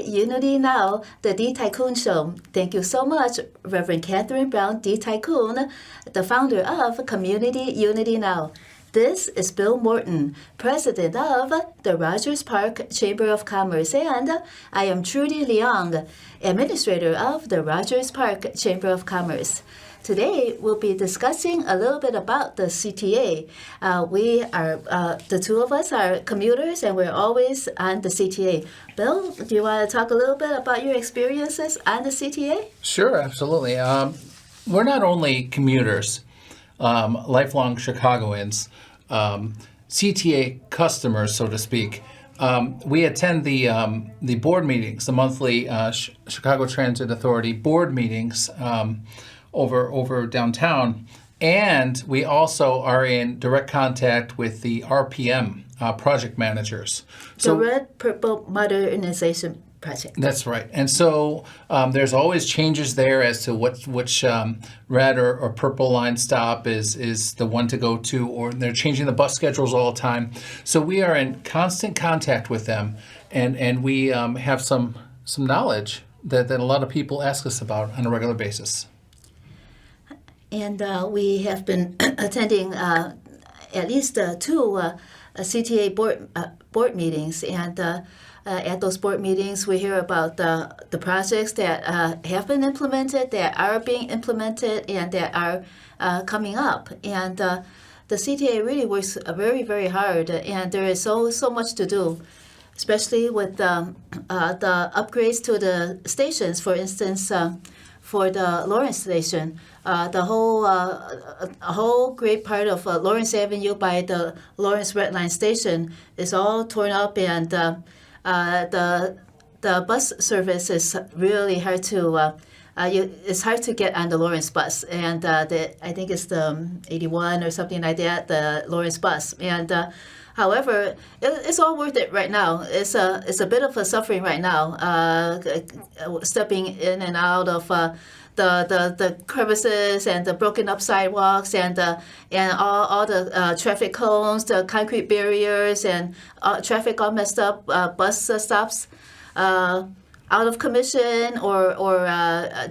Unity Now, the D Tycoon Show. Thank you so much, Reverend Catherine Brown D Tycoon, the founder of Community Unity Now. This is Bill Morton, president of the Rogers Park Chamber of Commerce, and I am Trudy Leong, administrator of the Rogers Park Chamber of Commerce. Today, we'll be discussing a little bit about the CTA. The two of us are commuters, and we're always on the CTA. Bill, do you want to talk a little bit about your experiences on the CTA? Sure, absolutely. We're not only commuters, lifelong Chicagoans, CTA customers, so to speak. We attend the board meetings, the monthly Chicago Transit Authority board meetings over downtown, and we also are in direct contact with the RPM project managers. The Red Purple Modernization Project. That's right. And so there's always changes there as to which red or purple line stop is the one to go to, or they're changing the bus schedules all the time. So we are in constant contact with them, and we have some knowledge that a lot of people ask us about on a regular basis. And we have been attending at least two CTA board meetings, and at those board meetings, we hear about the projects that have been implemented, that are being implemented, and that are coming up. And the CTA really works very, very hard, and there is so much to do, especially with the upgrades to the stations. For instance, for the Lawrence station, the whole great part of Lawrence Avenue by the Lawrence Red Line station is all torn up, and the bus service is really hard to. It's hard to get on the Lawrence bus, and I think it's the 81 or something like that, the Lawrence bus. And however, it's all worth it right now. It's a bit of a suffering right now, stepping in and out of the crevices and the broken up sidewalks and all the traffic cones, the concrete barriers, and traffic all messed up, bus stops out of commission or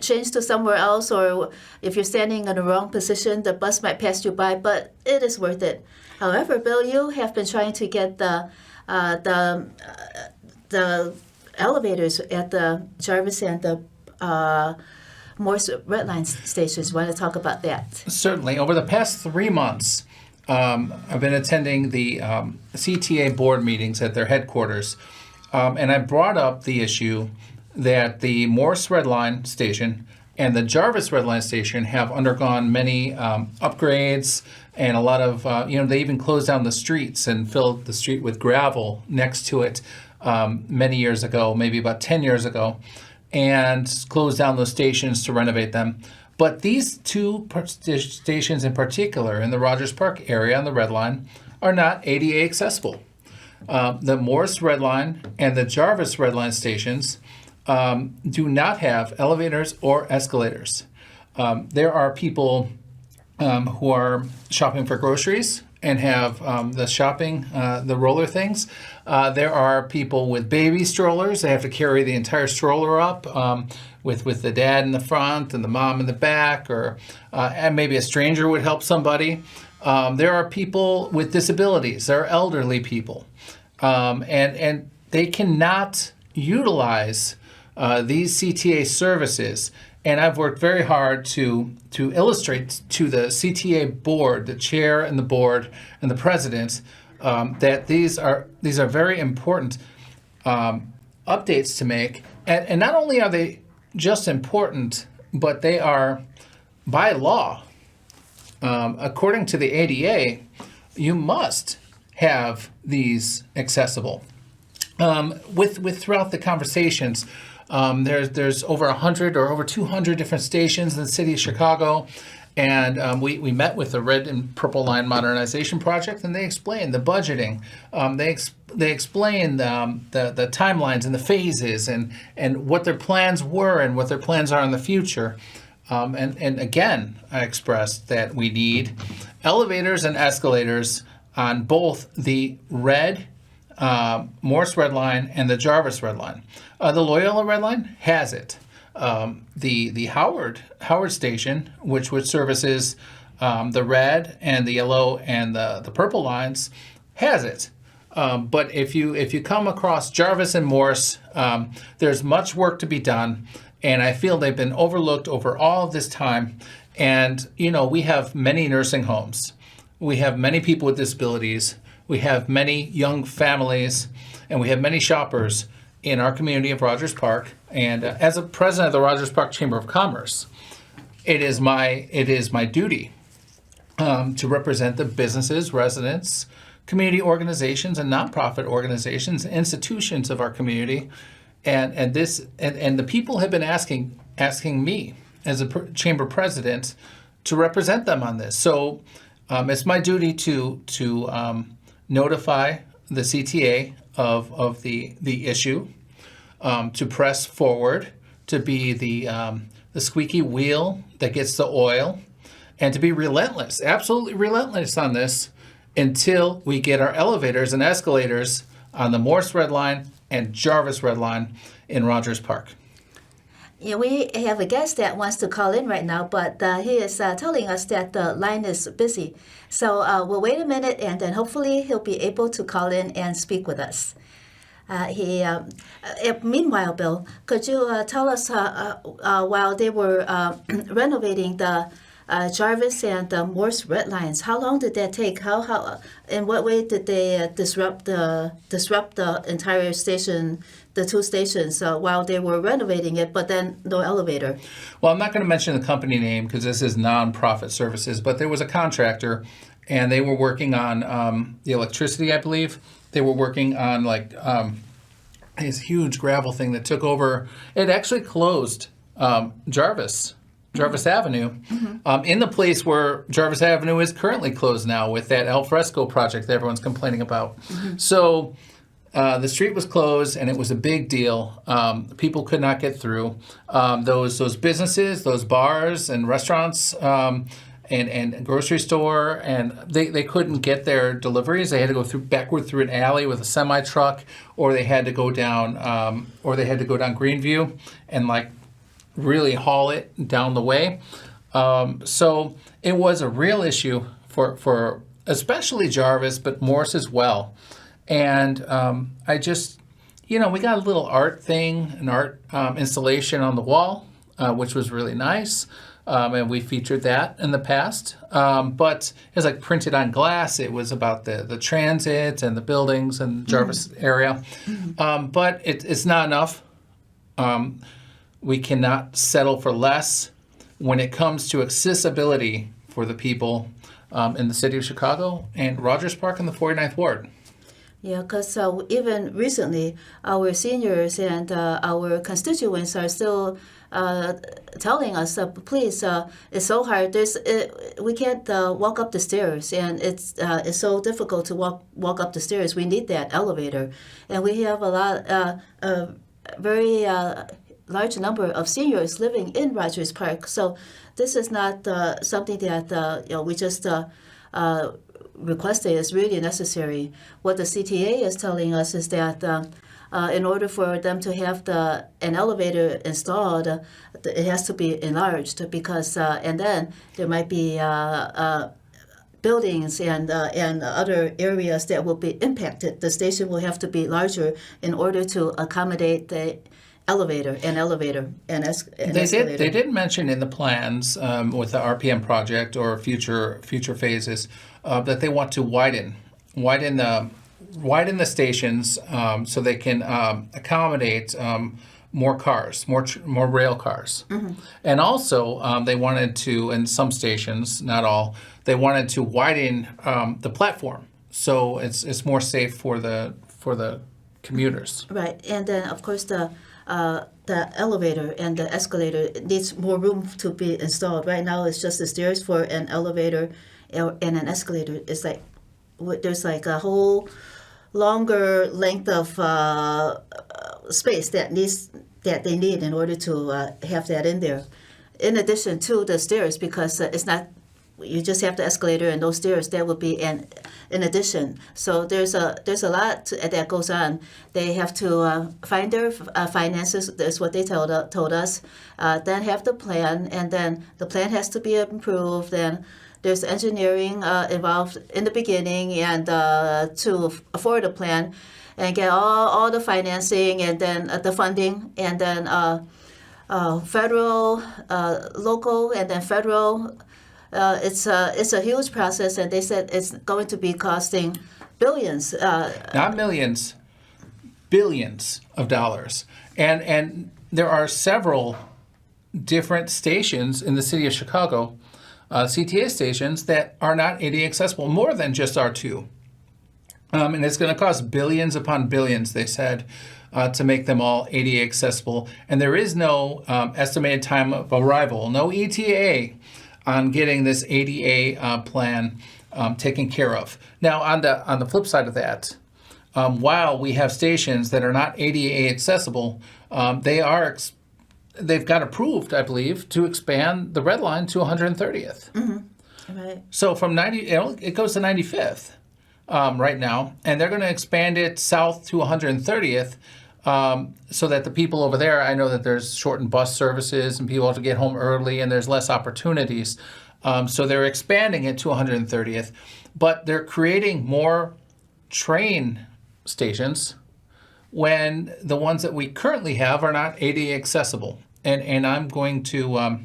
changed to somewhere else, or if you're standing in the wrong position, the bus might pass you by, but it is worth it. However, Bill, you have been trying to get the elevators at the Jarvis and the Morse Red Line stations. Want to talk about that? Certainly. Over the past 3 months, I've been attending the CTA board meetings at their headquarters, and I brought up the issue that the Morse Red Line station and the Jarvis Red Line station have undergone many upgrades, and a lot of, they even closed down the streets and filled the street with gravel next to it many years ago, maybe about 10 years ago, and closed down those stations to renovate them. But these two stations in particular in the Rogers Park area on the Red Line are not ADA accessible. The Morse Red Line and the Jarvis Red Line stations do not have elevators or escalators. There are people who are shopping for groceries and have the roller things. There are people with baby strollers. They have to carry the entire stroller up with the dad in the front and the mom in the back, and maybe a stranger would help somebody. There are people with disabilities. There are elderly people. And they cannot utilize these CTA services. And I've worked very hard to illustrate to the CTA board, the chair and the board and the president, that these are very important updates to make. And not only are they just important, but they are by law. According to the ADA, you must have these accessible. With throughout the conversations, there's over 100 or over 200 different stations in the city of Chicago, and we met with the Red and Purple Line Modernization Project, and they explained the budgeting. They explained the timelines and the phases and what their plans were and what their plans are in the future. And again, I expressed that we need elevators and escalators on both the red Morse Red Line, and the Jarvis Red Line. The Loyola Red Line has it. The Howard station, which services the red and the yellow and the purple lines, has it. But if you come across Jarvis and Morse, there's much work to be done, and I feel they've been overlooked over all of this time. And we have many nursing homes, we have many people with disabilities, we have many young families, and we have many shoppers in our community of Rogers Park. And as a president of the Rogers Park Chamber of Commerce, it is my duty to represent the businesses, residents, community organizations, and nonprofit organizations, institutions of our community, and the people have been asking me as a chamber president to represent them on this. So it's my duty to notify the CTA of the issue, to press forward, to be the squeaky wheel that gets the oil, and to be relentless, absolutely relentless on this until we get our elevators and escalators on the Morse Red Line and Jarvis Red Line in Rogers Park. Yeah, we have a guest that wants to call in right now, but he is telling us that the line is busy. So we'll wait a minute, and then hopefully he'll be able to call in and speak with us. Meanwhile, Bill, could you tell us while they were renovating the Jarvis and the Morse Red Lines, how long did that take? How in what way did they disrupt the entire station, the two stations, while they were renovating it, but then no elevator? Well, I'm not going to mention the company name because this is nonprofit services, but there was a contractor, and they were working on the electricity, I believe. They were working on this huge gravel thing that took over. It actually closed Jarvis Avenue, in the place where Jarvis Avenue is currently closed now with that al fresco project that everyone's complaining about. So the street was closed, and it was a big deal. People could not get through. Those businesses, those bars and restaurants, and grocery store, and they couldn't get their deliveries. They had to go backward through an alley with a semi truck, or they had to go down Greenview and really haul it down the way. So it was a real issue for especially Jarvis, but Morse as well. And I just, we got a little art installation on the wall, which was really nice. And we featured that in the past. But it was printed on glass. It was about the transit and the buildings and Jarvis area. But it's not enough. We cannot settle for less when it comes to accessibility for the people in the city of Chicago and Rogers Park in the 49th Ward. Yeah, because even recently, our seniors and our constituents are still telling us, please, it's so hard. We can't walk up the stairs, and it's so difficult to walk up the stairs. We need that elevator, and we have a very large number of seniors living in Rogers Park. So this is not something that we just requested. Is really necessary. What the CTA is telling us is that in order for them to have an elevator installed, it has to be enlarged because and then there might be buildings and other areas that will be impacted. The station will have to be larger in order to accommodate the elevator and escalator. They did mention in the plans with the RPM project or future phases that they want to widen the stations so they can accommodate more cars, more rail cars. And also they wanted to, in some stations, not all, they wanted to widen the platform so it's more safe for the commuters. Right, and then of course the elevator and the escalator needs more room to be installed. Right now, it's just the stairs for an elevator and an escalator. It's there's a whole longer length of space that they need in order to have that in there. In addition to the stairs, because it's not you just have the escalator and those stairs. That would be in addition. So there's a lot that goes on. They have to find their finances. That's what they told us. Then have the plan, and then the plan has to be improved. And there's engineering involved in the beginning, and to afford the plan, and get all the financing, and then the funding, and then federal, local, and then federal. It's a huge process, and they said it's going to be costing billions. Not millions, billions of dollars. And there are several different stations in the city of Chicago, CTA stations, that are not ADA accessible, more than just our two. And it's going to cost billions upon billions, they said, to make them all ADA accessible. And there is no estimated time of arrival, no ETA on getting this ADA plan taken care of. Now, on the flip side of that, while we have stations that are not ADA accessible, they've got approved, I believe, to expand the red line to 130th. Mm-hmm. Right. So from 90, it goes to 95th right now, and they're going to expand it south to 130th. So that the people over there, I know that there's shortened bus services and people have to get home early and there's less opportunities. So they're expanding it to 130th, but they're creating more train stations when the ones that we currently have are not ADA accessible. And I'm going to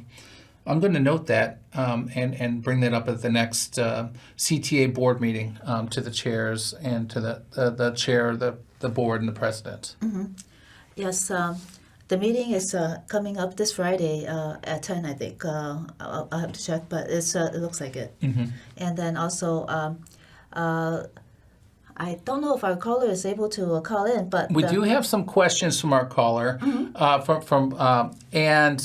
note that and bring that up at the next CTA board meeting to the chairs and to the chair, the board, and the president. Mm-hmm. Yes, the meeting is coming up this Friday at 10, I think. I'll have to check, but it looks like it. Mm-hmm. And then also, I don't know if our caller is able to call in, but we do have some questions from our caller. Mm-hmm. And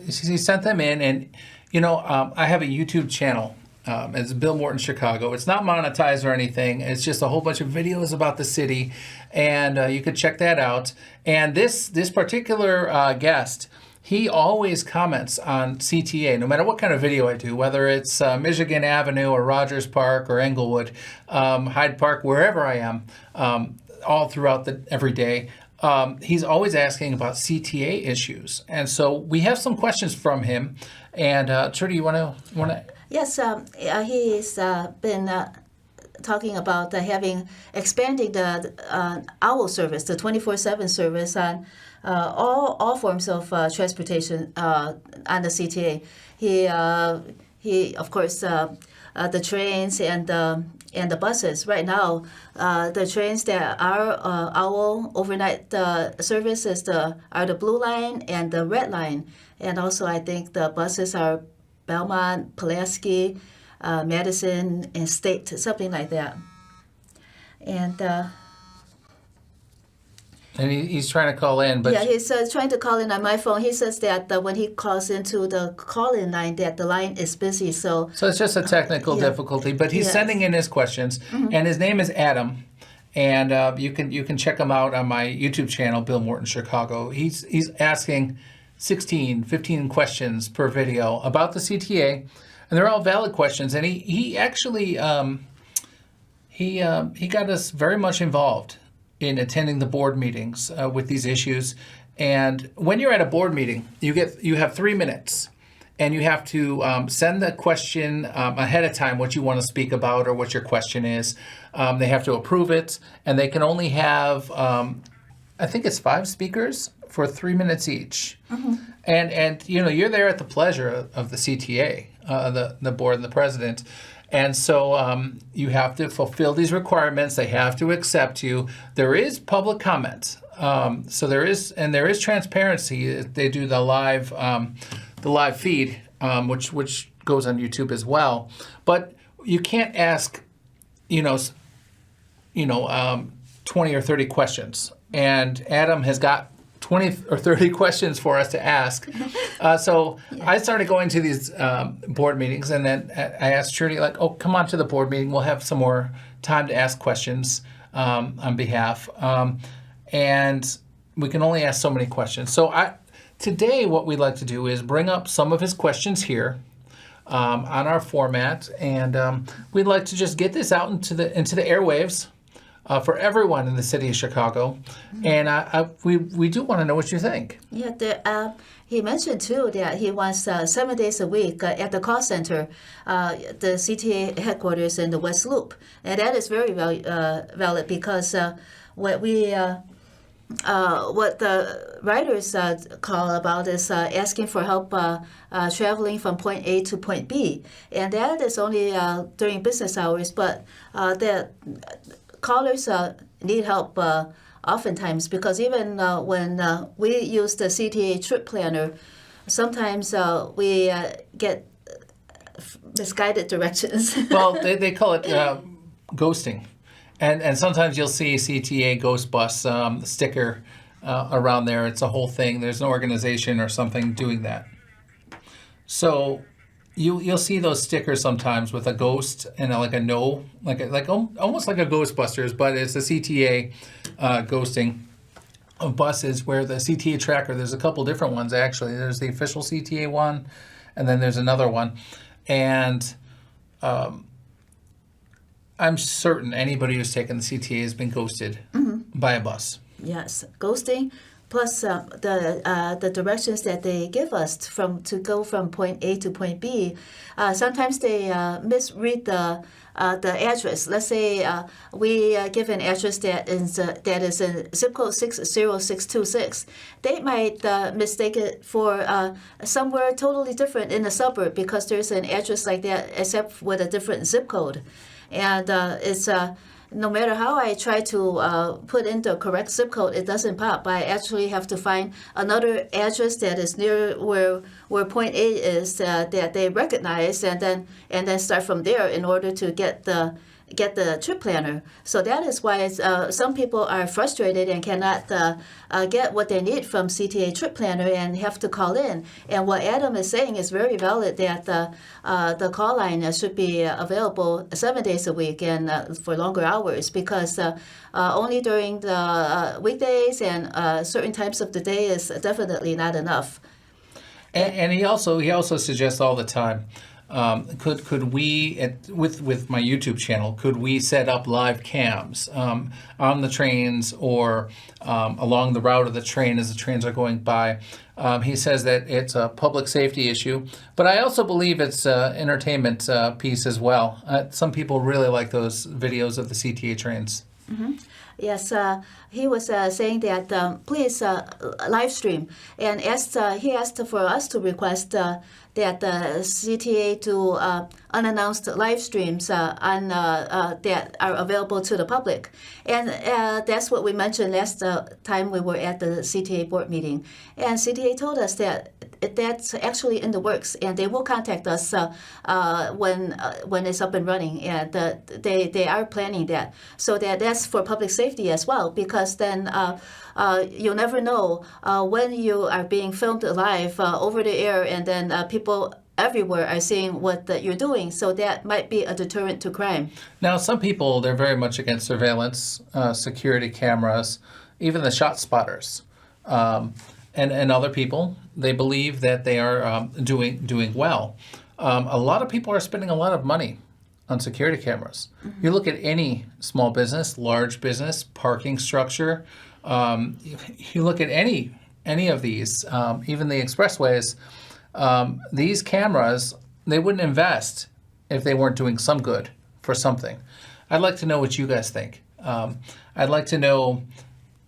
he sent them in, and I have a YouTube channel. It's Bill Morton Chicago. It's not monetized or anything. It's just a whole bunch of videos about the city, and you could check that out. And this particular guest, he always comments on CTA, no matter what kind of video I do, whether it's Michigan Avenue or Rogers Park or Englewood, Hyde Park, wherever I am, all throughout every day. He's always asking about CTA issues, and so we have some questions from him. And Trudy, you want to? Yes, he's been talking about expanding the OWL service, the 24/7 service on all forms of transportation on the CTA. He of course the trains and the buses. Right now, the trains that are OWL overnight services are the blue line and the red line, and also I think the buses are Belmont, Pulaski, Madison, and State, something like that. And he's trying to call in, but yeah, he's trying to call in on my phone. He says that when he calls into the call-in line, that the line is busy. So it's just a technical difficulty. But he's sending in his questions, and his name is Adam, and you can check him out on my YouTube channel, Bill Morton Chicago. He's asking 15 questions per video about the CTA, and they're all valid questions. And he actually he got us very much involved in attending the board meetings with these issues. And when you're at a board meeting, you have 3 minutes, and you have to send the question ahead of time, what you want to speak about or what your question is. They have to approve it, and they can only have I think it's 5 speakers for 3 minutes each. Mm-hmm. And you're there at the pleasure of the CTA, the board and the president. And so you have to fulfill these requirements. They have to accept you. There is public comment. So there is transparency. They do the live feed, which goes on YouTube as well. But you can't ask, 20 or 30 questions. And Adam has got 20 or 30 questions for us to ask. So I started going to these board meetings, and then I asked Trudy, come on to the board meeting. We'll have some more time to ask questions on behalf. And we can only ask so many questions. So today what we'd like to do is bring up some of his questions here. on our format, and we'd like to just get this out into the airwaves for everyone in the city of Chicago. And we do want to know what you think. Yeah, he mentioned too that he wants 7 days a week at the call center, the CTA headquarters in the West Loop, and that is very valid because what the writers call about is asking for help traveling from point A to point B, and that is only during business hours. But the callers need help oftentimes because even when we use the CTA trip planner, sometimes we get misguided directions. Well, they call it ghosting. And sometimes you'll see CTA Ghost Bus sticker around there. It's a whole thing. There's an organization or something doing that. So you'll see those stickers sometimes with a ghost and like a no, almost like a Ghostbusters, but it's a CTA ghosting of buses where the CTA tracker, there's a couple different ones actually. There's the official CTA one, and then there's another one. And I'm certain anybody who's taken the CTA has been ghosted by a bus. Yes, ghosting, plus the directions that they give us to go from point A to point B. Sometimes they misread the address. Let's say we give an address that is in zip code 60626. They might mistake it for somewhere totally different in the suburb because there's an address like that except with a different zip code. And it's no matter how I try to put in the correct zip code, it doesn't pop. I actually have to find another address that is near where point A is that they recognize, and then start from there in order to get the trip planner. So that is why some people are frustrated and cannot get what they need from CTA trip planner and have to call in. And what Adam is saying is very valid, that the call line should be available 7 days a week and for longer hours, because only during the weekdays and certain times of the day is definitely not enough. And he also suggests all the time, could we with my YouTube channel, could we set up live cams on the trains or along the route of the train as the trains are going by? He says that it's a public safety issue, but I also believe it's an entertainment piece as well. Some people really like those videos of the CTA trains. Mm-hmm. Yes, he was saying that please live stream, and he asked for us to request that the CTA do unannounced live streams that are available to the public, and that's what we mentioned last time we were at the CTA board meeting, and CTA told us that that's actually in the works, and they will contact us when it's up and running, and they are planning that, so that's for public safety as well, because then you'll never know when you are being filmed live over the air, and then people everywhere are seeing what you're doing, so that might be a deterrent to crime. Now, some people, they're very much against surveillance, security cameras, even the shot spotters. And other people, they believe that they are doing well. A lot of people are spending a lot of money on security cameras. Mm-hmm. You look at any small business, large business, parking structure. You look at any of these, even the expressways. These cameras, they wouldn't invest if they weren't doing some good for something. I'd like to know what you guys think. I'd like to know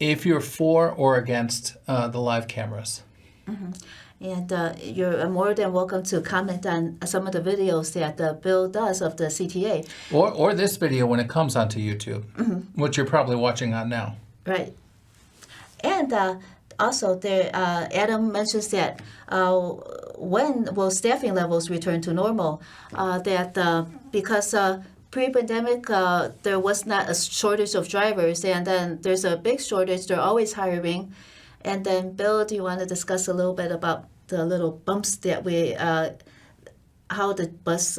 if you're for or against the live cameras. Mm-hmm. And you're more than welcome to comment on some of the videos that Bill does of the CTA. Or this video when it comes onto YouTube, mm-hmm. which you're probably watching on now. Right. And also, Adam mentions that when will staffing levels return to normal? Because pre-pandemic, there was not a shortage of drivers, and then there's a big shortage. They're always hiring. And then, Bill, do you want to discuss a little bit about the little bumps that how the bus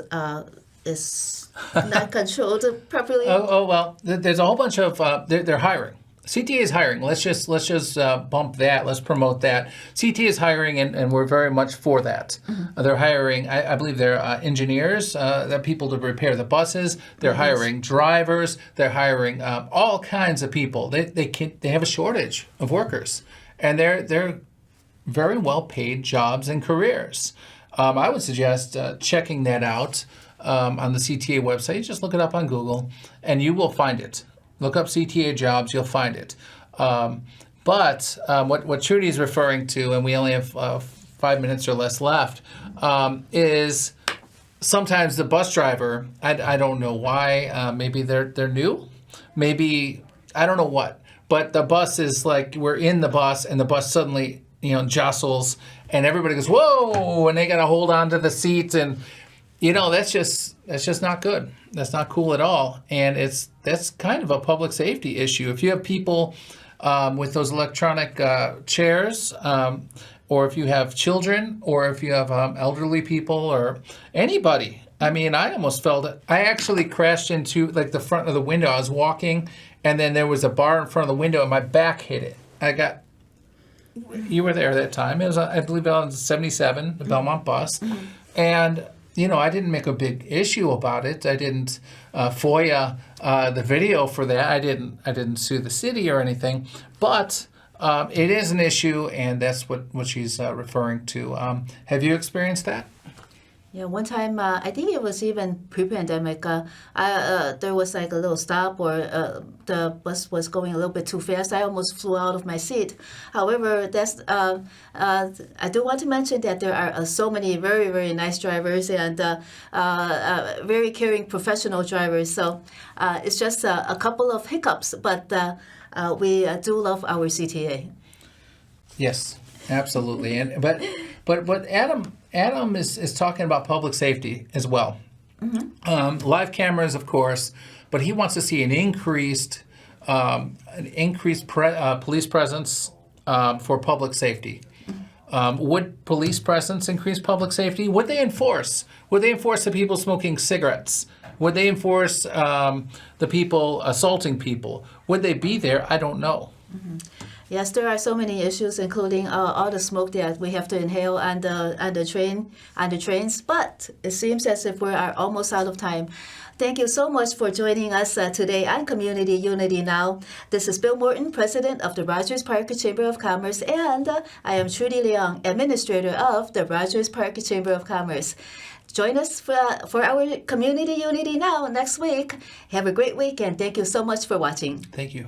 is not controlled properly? Well, there's a whole bunch of, they're hiring. CTA is hiring. Let's just bump that. Let's promote that. CTA is hiring, and we're very much for that. They're hiring. I believe they're engineers. They're people to repair the buses. They're hiring drivers. They're hiring all kinds of people. They have a shortage of workers, and they're very well paid jobs and careers. I would suggest checking that out on the CTA website. Just look it up on Google, and you will find it. Look up CTA jobs, you'll find it. But what Trudy is referring to, and we only have 5 minutes or less left, is sometimes the bus driver, I don't know why, maybe they're new, maybe, I don't know what, but the bus is like, we're in the bus, and the bus suddenly, jostles, and everybody goes, whoa, and they got to hold on to the seat, and that's just not good. That's not cool at all, and that's kind of a public safety issue. If you have people with those electronic chairs, or if you have children, or if you have elderly people, or anybody. I mean, I almost felt it. I actually crashed into like the front of the window. I was walking, and then there was a bar in front of the window, and my back hit it. You were there that time. It was, I believe, on 77, the Belmont bus, and I didn't make a big issue about it. I didn't FOIA the video for that. I didn't sue the city or anything. But it is an issue, and that's what she's referring to. Have you experienced that? Yeah, one time, I think it was even pre-pandemic, there was like a little stop, or the bus was going a little bit too fast. I almost flew out of my seat. However, I do want to mention that there are so many very, very nice drivers, and very caring professional drivers. So it's just a couple of hiccups, but we do love our CTA. Yes, absolutely. But Adam is talking about public safety as well. Live cameras, of course, but he wants to see an increased police presence for public safety. Would police presence increase public safety? Would they enforce? Would they enforce the people smoking cigarettes? Would they enforce the people assaulting people? Would they be there? I don't know. Yes, there are so many issues, including all the smoke that we have to inhale on the trains. But it seems as if we are almost out of time. Thank you so much for joining us today on Community Unity Now. This is Bill Morton, President of the Rogers Parker Chamber of Commerce, and I am Trudy Leong, Administrator of the Rogers Parker Chamber of Commerce. Join us for our Community Unity Now next week. Have a great week, and thank you so much for watching. Thank you.